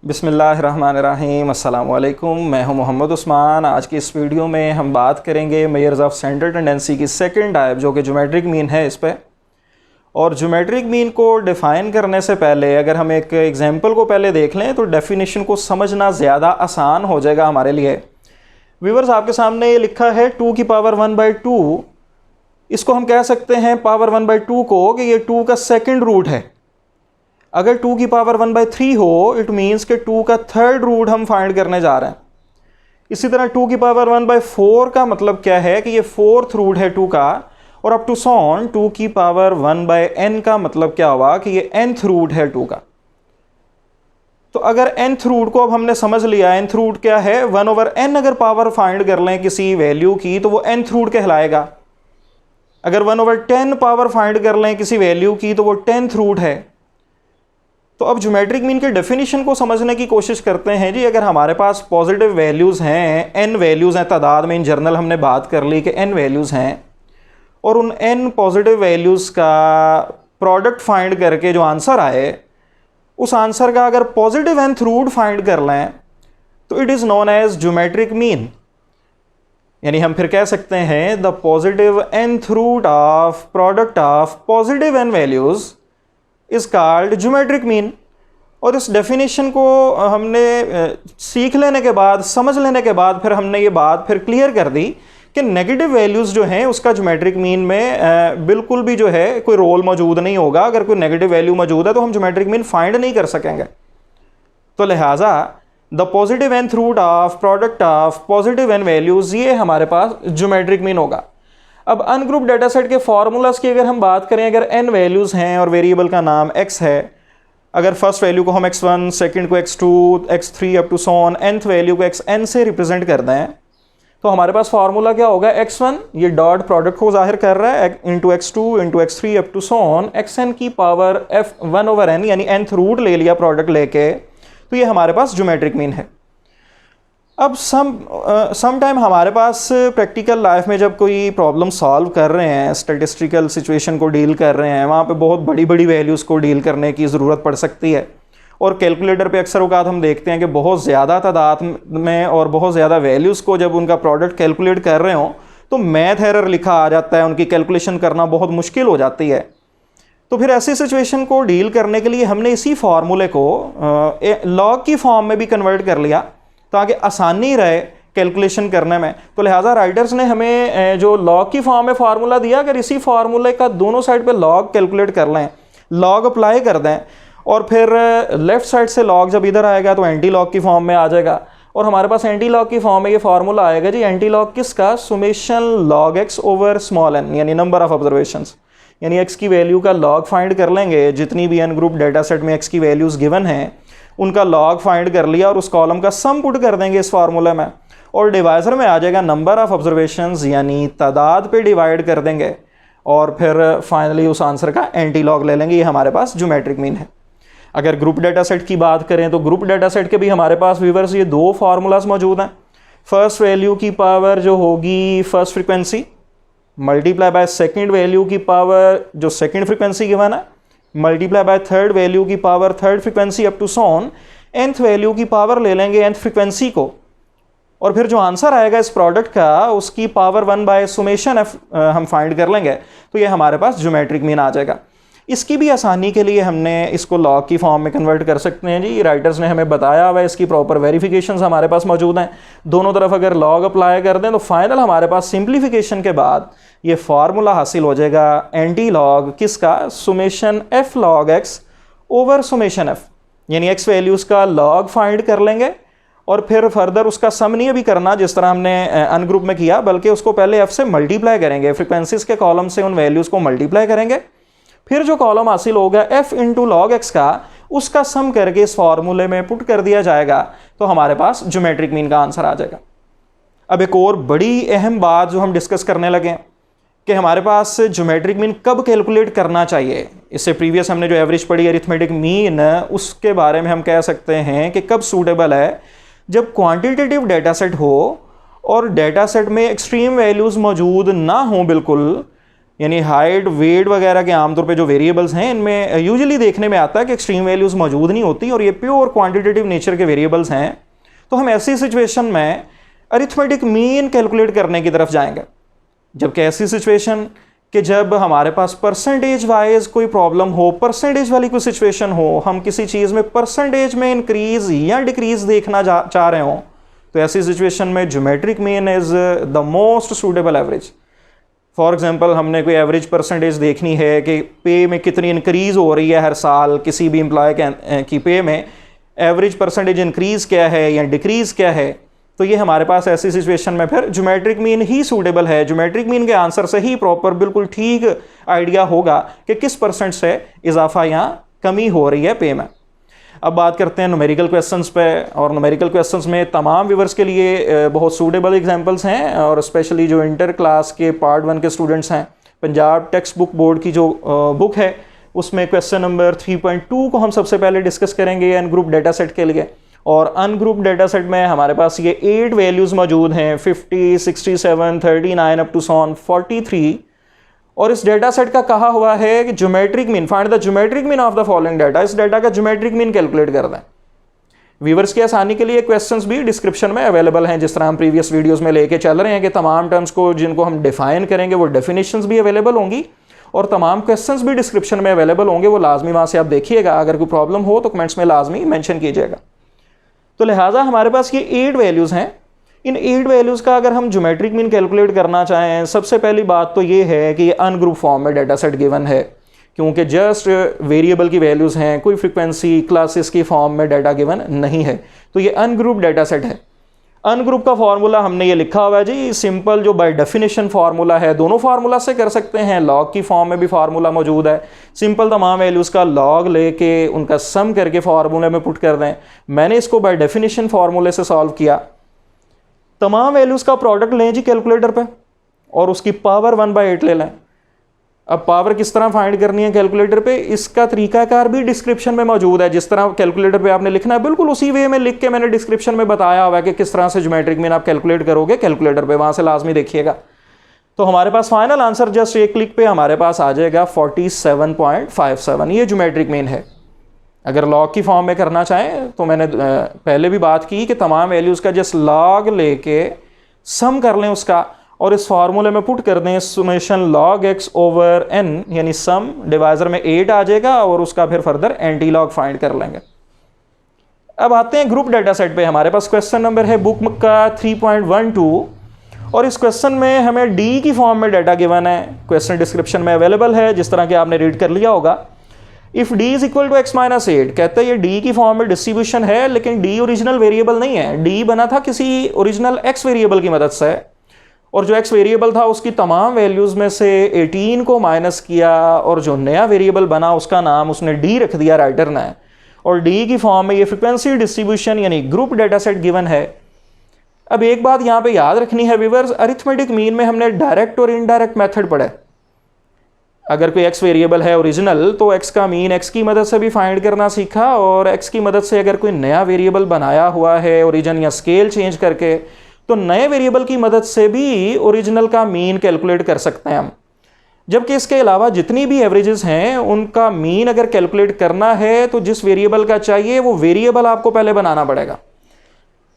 बिस्मिल्लाहिर्रहमानिर्रहीम, अस्सलाम वालेकुम। मैं हूं मोहम्मद उस्मान। आज की इस वीडियो में हम बात करेंगे मेजर्स ऑफ सेंट्रल टेंडेंसी की सेकंड टाइप जो कि ज्योमेट्रिक मीन है इस पे। और ज्योमेट्रिक मीन को डिफ़ाइन करने से पहले अगर हम एक एग्जांपल को पहले देख लें तो डेफिनेशन को समझना ज़्यादा आसान हो जाएगा हमारे लिए। व्यूअर्स, आपके सामने ये लिखा है 2 की पावर 1/2। इसको हम कह सकते हैं पावर 1/2 को कि ये 2 का सेकेंड रूट है। अगर 2 की पावर 1/3 हो इट मीन्स कि 2 का थर्ड रूट हम फाइंड करने जा रहे हैं। इसी तरह 2 की पावर 1/4 का मतलब क्या है कि ये फोर्थ रूट है 2 का। और अप टू सॉन 2 की पावर 1/n का मतलब क्या हुआ कि ये nth रूट है 2 का। तो अगर nth रूट को अब हमने समझ लिया, nth रूट क्या है 1/n। अगर पावर फाइंड कर लें किसी वैल्यू की तो वो nth रूट कहलाएगा। अगर 1/10 पावर फाइंड कर लें किसी वैल्यू की तो वो 10th रूट है। तो अब ज्योमेट्रिक मीन के डेफिनेशन को समझने की कोशिश करते हैं जी। अगर हमारे पास पॉजिटिव वैल्यूज़ हैं, n वैल्यूज़ हैं तादाद में, इन जनरल हमने बात कर ली कि n वैल्यूज़ हैं और उन n पॉजिटिव वैल्यूज़ का प्रोडक्ट फाइंड करके जो आंसर आए उस आंसर का अगर पॉजिटिव nth रूट फाइंड कर लें तो it is known as geometric mean. यानी हम फिर कह सकते हैं the positive nth root of product of positive n values is called geometric mean. और इस डेफिनेशन को हमने सीख लेने के बाद, समझ लेने के बाद फिर हमने ये बात फिर क्लियर कर दी कि नेगेटिव वैल्यूज़ जो हैं उसका ज्योमेट्रिक मीन में बिल्कुल भी जो है कोई रोल मौजूद नहीं होगा। अगर कोई नेगेटिव वैल्यू मौजूद है तो हम ज्योमेट्रिक मीन फाइंड नहीं कर सकेंगे। तो लिहाजा the positive nth root of product of positive n values ये हमारे पास ज्योमेट्रिक मीन होगा। अब अनग्रुप डेटा सेट के फार्मूलाज की अगर हम बात करें, अगर n वैल्यूज़ हैं और वेरिएबल का नाम x है, अगर फर्स्ट वैल्यू को हम x1, सेकंड को x2, x3 up to so on nth value को xn से रिप्रेजेंट कर दें तो हमारे पास फार्मूला क्या होगा, x1 ये डॉट प्रोडक्ट को जाहिर कर रहा है into x2 into x3 up to so on xn की पावर f1/n यानी nth रूट ले लिया प्रोडक्ट लेके, तो ये हमारे पास ज्योमेट्रिक मीन है। अब सम टाइम हमारे पास प्रैक्टिकल लाइफ में जब कोई प्रॉब्लम सॉल्व कर रहे हैं, स्टैटिस्टिकल सिचुएशन को डील कर रहे हैं, वहाँ पे बहुत बड़ी बड़ी वैल्यूज़ को डील करने की ज़रूरत पड़ सकती है। और कैलकुलेटर पे अक्सर औक़ात हम देखते हैं कि बहुत ज़्यादा तादाद में और बहुत ज़्यादा वैल्यूज़ को जब उनका प्रोडक्ट कैलकुलेट कर रहे हों तो मैथ एरर लिखा आ जाता है, उनकी कैलकुलेशन करना बहुत मुश्किल हो जाती है। तो फिर ऐसी सिचुएशन को डील करने के लिए हमने इसी फार्मूले को लॉग की फॉर्म में भी कन्वर्ट कर लिया ताकि आसानी रहे कैलकुलेशन करने में। तो लिहाजा राइटर्स ने हमें जो लॉग की फॉर्म में फार्मूला दिया, अगर इसी फार्मूले का दोनों साइड पे लॉग कैलकुलेट कर लें, लॉग अप्लाई कर दें और फिर लेफ्ट साइड से लॉग जब इधर आएगा तो एंटी लॉग की फॉर्म में आ जाएगा। और हमारे पास एंटी लॉग की फॉर्म में ये फार्मूला आएगा जी, एंटी लॉग किसका, summation log x over small n यानी नंबर ऑफ ऑब्जर्वेशंस। यानी एक्स की वैल्यू का लॉग फाइंड कर लेंगे, जितनी भी एन ग्रुप डेटा सेट में एक्स की वैल्यूज़ गिवन हैं उनका लॉग फाइंड कर लिया और उस कॉलम का सम पुट कर देंगे इस फार्मूले में और डिवाइजर में आ जाएगा नंबर ऑफ ऑब्जर्वेशंस यानी तादाद पे डिवाइड कर देंगे और फिर फाइनली उस आंसर का एंटी लॉग ले लेंगे। ये हमारे पास ज्योमेट्रिक मीन है। अगर ग्रुप डेटा सेट की बात करें तो ग्रुप डेटा सेट के भी हमारे पास व्यूअर्स ये दो फार्मूलाज मौजूद हैं। फर्स्ट वैल्यू की पावर जो होगी first frequency multiply by second value की पावर जो सेकेंड फ्रिक्वेंसी गिवन है मल्टीप्लाई बाय थर्ड वैल्यू की power third frequency up to so on nth value की पावर ले लेंगे nth फ्रिक्वेंसी को और फिर जो आंसर आएगा इस प्रोडक्ट का उसकी पावर 1/सुमेशन f हम फाइंड कर लेंगे तो ये हमारे पास ज्योमेट्रिक मीन आ जाएगा। इसकी भी आसानी के लिए हमने इसको लॉग की फॉर्म में कन्वर्ट कर सकते हैं जी। राइटर्स ने हमें बताया हुआ है, इसकी प्रॉपर वेरिफिकेशंस हमारे पास मौजूद हैं। दोनों तरफ अगर लॉग अप्लाई कर दें तो फाइनल हमारे पास सिंप्लीफिकेशन के बाद ये फार्मूला हासिल हो जाएगा एंटी लॉग किसका, summation f log x over summation f। यानी x वैल्यूज़ का लॉग फाइंड कर लेंगे और फिर फर्दर उसका सम नहीं अभी करना जिस तरह हमने अनग्रुप में किया, बल्कि उसको पहले f से मल्टीप्लाई करेंगे, फ्रिक्वेंसीज के कॉलम से उन वैल्यूज़ को मल्टीप्लाई करेंगे, फिर जो कॉलम हासिल होगा f इंटू लॉग एक्स का उसका सम करके इस फार्मूले में पुट कर दिया जाएगा तो हमारे पास ज्योमेट्रिक मीन का आंसर आ जाएगा। अब एक और बड़ी अहम बात जो हम डिस्कस करने लगे कि हमारे पास ज्योमेट्रिक मीन कब कैलकुलेट करना चाहिए। इससे प्रीवियस हमने जो एवरेज पढ़ी अरिथमेटिक मीन, उसके बारे में हम कह सकते हैं कि कब सूटेबल है, जब क्वांटिटेटिव डेटा सेट हो और डेटा सेट में एक्सट्रीम वैल्यूज़ मौजूद ना हो बिल्कुल, यानी हाइट वेट वगैरह के आमतौर पे जो वेरिएबल्स हैं इनमें यूजुअली देखने में आता है कि एक्सट्रीम वैल्यूज़ मौजूद नहीं होती और ये प्योर क्वांटिटेटिव नेचर के वेरिएबल्स हैं। तो हम ऐसी सिचुएशन में अरिथमेटिक मीन कैलकुलेट करने की तरफ जाएंगे। जबकि ऐसी सिचुएशन कि जब हमारे पास परसेंटेज वाइज कोई प्रॉब्लम हो, परसेंटेज वाली कोई सिचुएशन हो, हम किसी चीज़ में परसेंटेज में इंक्रीज या डिक्रीज देखना चाह रहे हों, तो ऐसी सिचुएशन में geometric mean is the most suitable average. For example हमने कोई एवरेज परसेंटेज देखनी है कि पे में कितनी इंक्रीज हो रही है हर साल, किसी भी एम्प्लॉय की पे में एवरेज परसेंटेज इंक्रीज क्या है या डिक्रीज क्या है, तो ये हमारे पास ऐसी सिचुएशन में फिर ज्योमेट्रिक मीन ही सूटेबल है। ज्योमेट्रिक मीन के आंसर से ही प्रॉपर बिल्कुल ठीक आइडिया होगा कि किस परसेंट से इजाफा या कमी हो रही है पे में। अब बात करते हैं न्यूमेरिकल क्वेश्चंस पे, और न्यूमेरिकल क्वेश्चंस में तमाम व्यूवर्स के लिए बहुत सूटेबल एग्जांपल्स हैं, और स्पेशली जो इंटर क्लास के पार्ट 1 के स्टूडेंट्स हैं, पंजाब टेक्स्ट बुक बोर्ड की जो बुक है उसमें क्वेश्चन नंबर 3.2 को हम सबसे पहले डिस्कस करेंगे एन ग्रुप डेटा सेट के लिए। और अनग्रुप डेटा सेट में हमारे पास ये 8 वैल्यूज़ मौजूद हैं, 50, 67, 39 अप टू 43। और इस डेटा सेट का कहा हुआ है कि geometric mean, find the geometric mean of the following data, इस डाटा का ज्योमेट्रिक मीन कैलकुलेट कर दें। व्यूवर्स की आसानी के लिए क्वेश्चंस भी डिस्क्रिप्शन में अवेलेबल हैं, जिस तरह हम प्रीवियस वीडियोस में लेके चल रहे हैं कि तमाम टर्म्स को जिनको हम डिफाइन करेंगे वो डेफिनेशंस भी अवेलेबल होंगी और तमाम क्वेश्चंस भी डिस्क्रिप्शन में अवेलेबल होंगे, वो लाजमी वहाँ से आप देखिएगा। अगर कोई प्रॉब्लम हो तो कमेंट्स में लाजमी मैंशन कीजिएगा। तो लिहाजा हमारे पास ये 8 वैल्यूज़ हैं। इन 8 वैल्यूज़ का अगर हम ज्योमेट्रिक मीन कैलकुलेट करना चाहें, सबसे पहली बात तो ये है कि ये अनग्रुप फॉर्म में डाटा सेट गिवन है, क्योंकि जस्ट वेरिएबल की वैल्यूज़ हैं, कोई फ्रीक्वेंसी क्लासेस की फॉर्म में डाटा गिवन नहीं है, तो ये अनग्रुप डाटा सेट है। अनग्रुप का फार्मूला हमने ये लिखा हुआ है जी, सिंपल जो बाय डेफिनेशन फार्मूला है, दोनों फार्मूला से कर सकते हैं, लॉग की फॉर्म में भी फार्मूला मौजूद है। सिंपल तमाम वैल्यूज़ का लॉग लेके उनका सम करके फार्मूले में पुट कर दें। मैंने इसको बाय डेफिनेशन फार्मूले से सॉल्व किया। तमाम वैल्यूज़ का प्रोडक्ट लें जी कैलकुलेटर पे और उसकी पावर 1/8 ले लें। अब पावर किस तरह फाइंड करनी है कैलकुलेटर पे, इसका तरीकाकार भी डिस्क्रिप्शन में मौजूद है। जिस तरह कैलकुलेटर पे आपने लिखना है बिल्कुल उसी वे में लिख के मैंने डिस्क्रिप्शन में बताया हुआ है कि किस तरह से ज्योमेट्रिक मीन आप कैलकुलेट करोगे कैलकुलेटर पे, वहाँ से लाजमी देखिएगा। तो हमारे पास फाइनल आंसर जस्ट एक क्लिक पे हमारे पास आ जाएगा 47.57। ये ज्योमेट्रिक मीन है। अगर लॉग की फॉर्म में करना चाहें तो मैंने पहले भी बात की कि तमाम वैल्यूज़ का जस्ट लॉग लेके सम कर लें उसका और इस फार्मूले में पुट कर दें summation log x over n, यानी सम डिवाइजर में 8 आ जाएगा और उसका फिर फर्दर एंटी लॉग फाइंड कर लेंगे। अब आते हैं ग्रुप डाटा सेट पे। हमारे पास क्वेश्चन नंबर है बुक का 3.12 और इस क्वेश्चन में हमें डी की फॉर्म में डाटा गिवन है। क्वेश्चन डिस्क्रिप्शन में अवेलेबल है, जिस तरह कि आपने रीड कर लिया होगा। If D is equal to x minus 8, कहते हैं ये डी की फॉर्म में डिस्ट्रीब्यूशन है, लेकिन डी ओरिजिनल वेरिएबल नहीं है। डी बना था किसी ओरिजिनल x वेरिएबल की मदद से, और जो x वेरिएबल था उसकी तमाम वैल्यूज़ में से 18 को माइनस किया और जो नया वेरिएबल बना उसका नाम उसने d रख दिया राइटर ने, और d की फॉर्म में ये फ्रीक्वेंसी डिस्ट्रीब्यूशन यानी ग्रुप डाटा सेट गिवन है। अब एक बात यहाँ पे याद रखनी है व्यूअर्स, अरिथमेटिक मीन में हमने डायरेक्ट और इनडायरेक्ट मेथड पढ़ा। अगर कोई x वेरिएबल है ओरिजिनल तो x का मीन x की मदद से भी फाइंड करना सीखा, और x की मदद से अगर कोई नया वेरिएबल बनाया हुआ है ओरिजिन या स्केल चेंज करके, तो नए वेरिएबल की मदद से भी ओरिजिनल का मीन कैलकुलेट कर सकते हैं हम। जबकि इसके अलावा जितनी भी एवरेजेस हैं उनका मीन अगर कैलकुलेट करना है तो जिस वेरिएबल का चाहिए वो वेरिएबल आपको पहले बनाना पड़ेगा।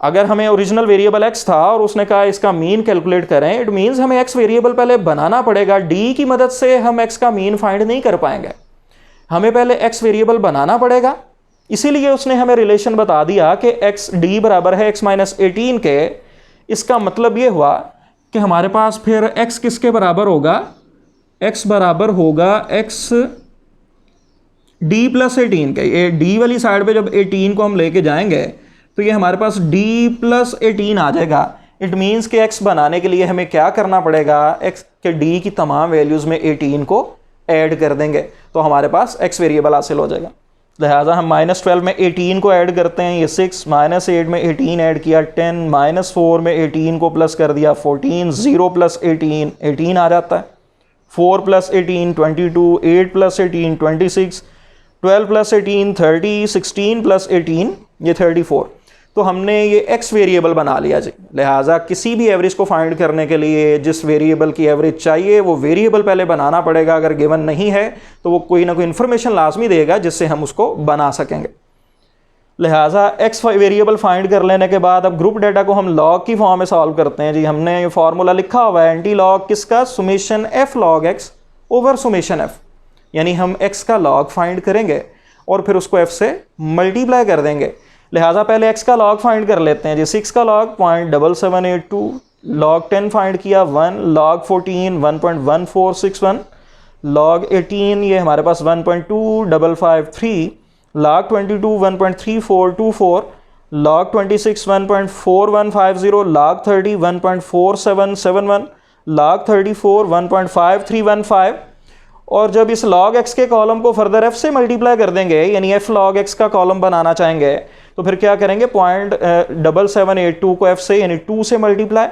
अगर हमें ओरिजिनल वेरिएबल x था और उसने कहा इसका मीन कैलकुलेट करें, इट मीन्स हमें x वेरिएबल पहले बनाना पड़ेगा। d की मदद से हम x का मीन फाइंड नहीं कर पाएंगे, हमें पहले x वेरिएबल बनाना पड़ेगा। इसीलिए उसने हमें रिलेशन बता दिया कि x d बराबर है x माइनस 18 के। इसका मतलब ये हुआ कि हमारे पास फिर x किसके बराबर होगा, x बराबर होगा x d प्लस 18 के। ये d वाली साइड पे जब 18 को हम लेके जाएंगे तो ये हमारे पास d प्लस 18 आ जाएगा। इट मीन्स कि x बनाने के लिए हमें क्या करना पड़ेगा, x के d की तमाम वैल्यूज़ में 18 को ऐड कर देंगे तो हमारे पास x वेरिएबल हासिल हो जाएगा। लिहाजा हम -12 में 18 को ऐड करते हैं, ये 6, -8 में 18 ऐड किया 10, -4 में 18 को प्लस कर दिया 14, 0 प्लस 18 आ जाता है, 4 प्लस 18 22, 8 प्लस 18 26, 12 प्लस 18 30, 16 प्लस 18 ये 34। तो हमने ये एक्स वेरिएबल बना लिया जी। लिहाजा किसी भी एवरेज को फाइंड करने के लिए जिस वेरिएबल की एवरेज चाहिए वो वेरिएबल पहले बनाना पड़ेगा। अगर गिवन नहीं है तो वो कोई ना कोई इन्फॉर्मेशन लाजमी देगा जिससे हम उसको बना सकेंगे। लिहाजा एक्स वेरिएबल फाइंड कर लेने के बाद अब ग्रुप डेटा को हम लॉग की फॉर्म में सॉल्व करते हैं जी। हमने ये फार्मूला लिखा हुआ है एंटी लॉग किसका, summation F log x over summation F, यानी हम एक्स का लॉग फाइंड करेंगे और फिर उसको एफ से मल्टीप्लाई कर देंगे। लिहाजा पहले एक्स का लॉग फाइंड कर लेते हैं जी। 6 का लॉग 0.7782, लॉग 10 फाइंड किया 1, लॉग 14 1.1461, लॉग 18 ये हमारे पास 1.2553, log 22 1.3424, log 26 1.4150, log 30 1.4771, log 34 1.5315। और जब इस log x के कॉलम को फर्दर f से मल्टीप्लाई कर देंगे, यानी f log x का कॉलम बनाना चाहेंगे, तो फिर क्या करेंगे, 0.7782 को f से यानी 2 से मल्टीप्लाई।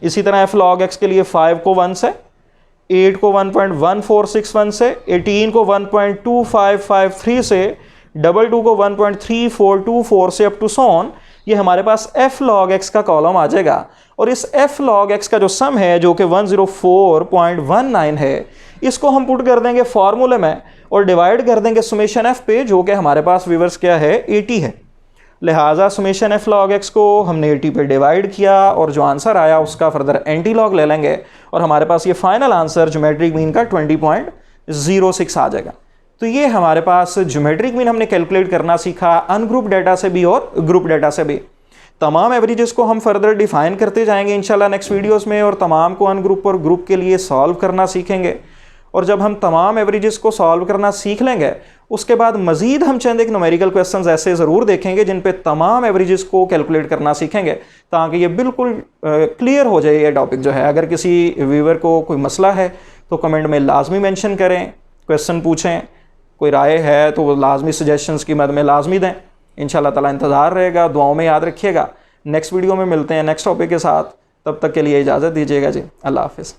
इसी तरह f log x के लिए 5 को 1 से, 8 को 1.1461 से, 18 को 1.2553 से, 22 को 1.3424 से अप टू सॉन, ये हमारे पास f log x का कॉलम आ जाएगा। और इस f log x का जो सम है जो कि 104.19 है, इसको हम पुट कर देंगे फॉर्मूले में और डिवाइड कर देंगे सुमेशन f पे, जो कि हमारे पास व्यूअर्स क्या है 80 है। लिहाजा सुमेशन f log x को हमने 80 पे डिवाइड किया और जो आंसर आया उसका फर्दर एंटी लॉग ले लेंगे और हमारे पास ये फाइनल आंसर ज्योमेट्रिक मीन का 20.06 आ जाएगा। तो ये हमारे पास ज्योमेट्रिक मीन हमने कैलकुलेट करना सीखा अनग्रुप डेटा से भी और ग्रुप डेटा से भी। तमाम एवरेजेस को हम फर्दर डिफाइन करते जाएंगे इंशाल्लाह नेक्स्ट वीडियोस में, और तमाम को अनग्रुप और ग्रुप के लिए सॉल्व करना सीखेंगे। और जब हम तमाम एवरेजेस को सॉल्व करना सीख लेंगे उसके बाद मजीद हम चंद एक न्यूमेरिकल क्वेश्चंस ऐसे ज़रूर देखेंगे जिन पे तमाम एवरेजेस को कैलकुलेट करना सीखेंगे, ताकि ये बिल्कुल क्लियर हो जाए ये टॉपिक जो है। अगर किसी व्यूअर को कोई मसला है तो कमेंट में लाजमी मेंशन करें, क्वेश्चन पूछें, कोई राय है तो वो लाजमी सजेशंस की मद में लाजमी दें। इंशाल्लाह ताला इंतज़ार रहेगा, दुआओं में याद रखिएगा। नेक्स्ट वीडियो में मिलते हैं नेक्स्ट टॉपिक के साथ, तब तक के लिए इजाज़त दीजिएगा जी। अल्लाह हाफिज़।